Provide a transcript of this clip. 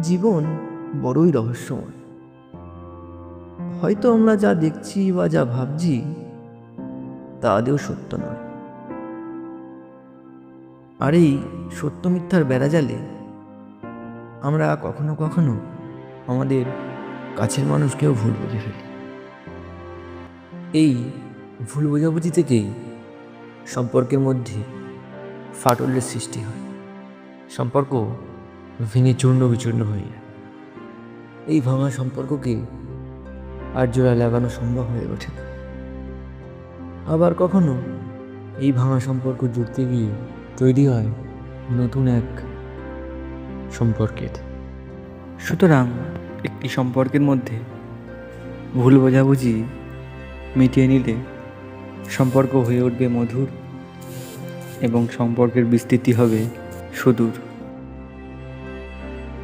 জীবন বড়ই রহস্যময়। হয়তো আমরা যা দেখছি বা যা ভাবছি তা আদেও সত্য নয়। আর এই সত্য মিথ্যার বেড়াজালে আমরা কখনো কখনো আমাদের কাছের মানুষকেও ভুল বুঝে ফেলি। এই ভুল বোঝাবুঝি থেকেই সম্পর্কের মধ্যে ফাটলের সৃষ্টি হয়, সম্পর্ক ভেঙে চূর্ণ বিচূর্ণ হয়ে যায়। এই ভাঙা সম্পর্ককে আর জোড়া লাগানো সম্ভব হয়ে ওঠে না। আবার কখনো এই ভাঙা সম্পর্ক জুড়তে গিয়ে তৈরি হয় নতুন এক সম্পর্কের। সুতরাং একটি সম্পর্কের মধ্যে ভুল বোঝাবুঝি মিটিয়ে নিলে সম্পর্ক হয়ে উঠবে মধুর এবং সম্পর্কের বিস্তৃতি হবে সুদূর।